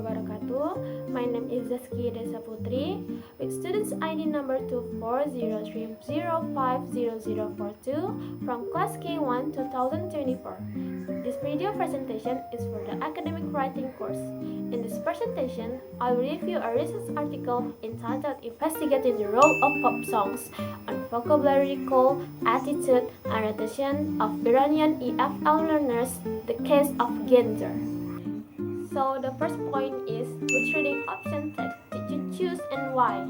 wabarakatuh. My name is Zaskia Deza Saputri with students ID number 2403050042 from class K1 2024. This video presentation is for the academic writing course. In this presentation, I will review a research article entitled Investigating the Role of Pop Songs on Vocabulary Recall, Attitude, and Retention of Iranian EFL Learners, the case of gender. So the first point is, which reading option text did you choose and why?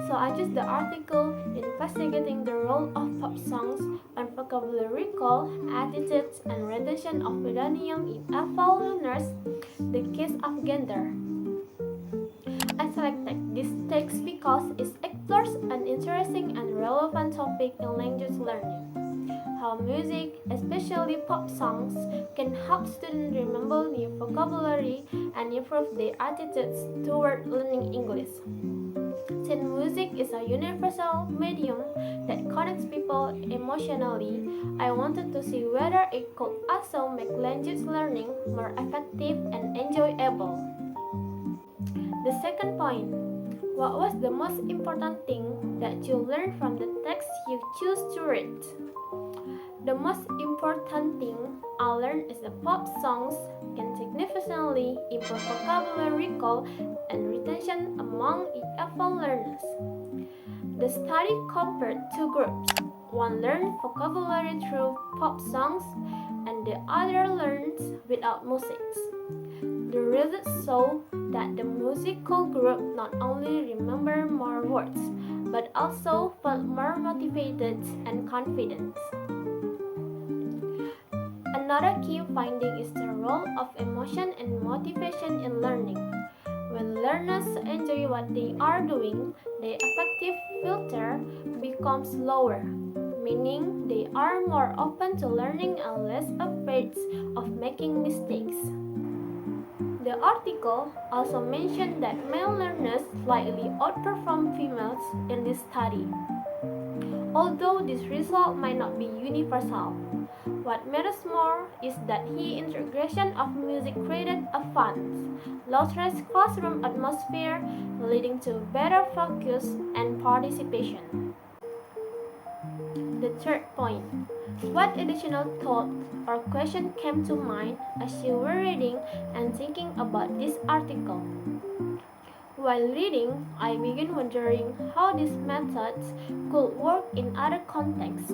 So I choose the article Investigating the Role of Pop Songs on Vocabulary Recall, Attitudes, and Retention of Iranian EFL Learners, the case of gender. I selected this text because it explores an interesting and relevant topic in language learning. How music, especially pop songs, can help students remember new vocabulary and improve their attitudes toward learning English. Since music is a universal medium that connects people emotionally, I wanted to see whether it could also make language learning more effective and enjoyable. The second point, what was the most important thing that you learned from the text you choose to read? The most important thing I learned is that pop songs can significantly improve vocabulary recall and retention among EFL learners. The study compared two groups. One learned vocabulary through pop songs and the other learns without music. The results show that the musical group not only remembered more words, but also felt more motivated and confident. Another key finding is the role of emotion and motivation in learning. When learners enjoy what they are doing, their affective filter becomes lower, meaning they are more open to learning and less afraid of making mistakes. The article also mentioned that male learners slightly outperform females in this study. Although this result might not be universal, what matters more is that the integration of music created a fun, low-stress classroom atmosphere, leading to better focus and participation. The third point, what additional thought or question came to mind as you were reading and thinking about this article? While reading, I began wondering how these methods could work in other contexts,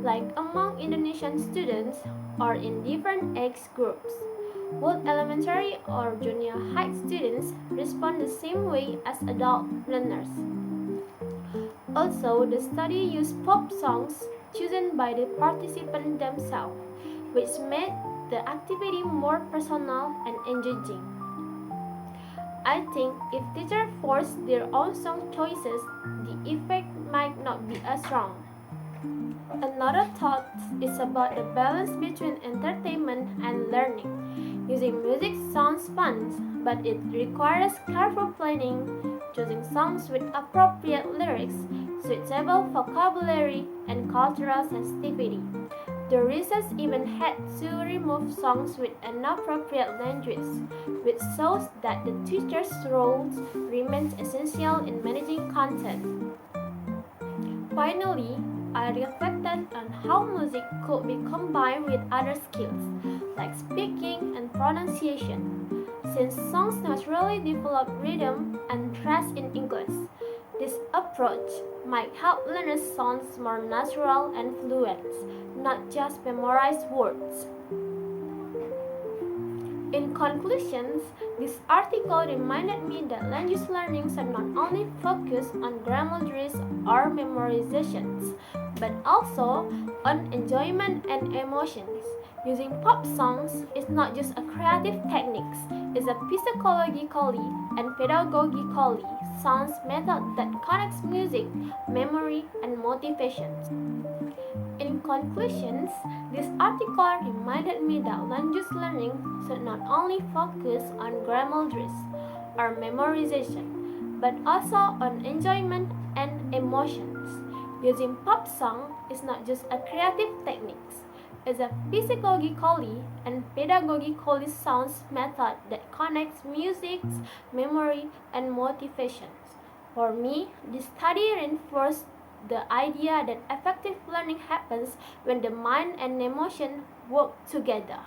like among Indonesian students or in different age groups. Would elementary or junior high students respond the same way as adult learners? Also, the study used pop songs chosen by the participants themselves, which made the activity more personal and engaging. I think if teachers force their own song choices, the effect might not be as strong. Another thought is about the balance between entertainment and learning. Using music sounds fun, but it requires careful planning, choosing songs with appropriate lyrics, suitable vocabulary, and cultural sensitivity. The research even had to remove songs with inappropriate language, which shows that the teacher's role remains essential in managing content. Finally, I reflected on how music could be combined with other skills, like speaking and pronunciation. Since songs naturally develop rhythm and stress in English, this approach might help learners sound more natural and fluent, not just memorize words. In conclusions, this article reminded me that language learning should not only focus on grammaries or memorizations, but also on enjoyment and emotions. Using pop songs is not just a creative technique, it's a psychologically and pedagogically sound method that connects music, memory, and motivation. In conclusions, this article reminded me that language learning should not only focus on grammaries or memorization, but also on enjoyment and emotions. Using pop song is not just a creative technique, is a psychologically and pedagogically sound method that connects music, memory, and motivations. For me, this study reinforced the idea that effective learning happens when the mind and emotion work together.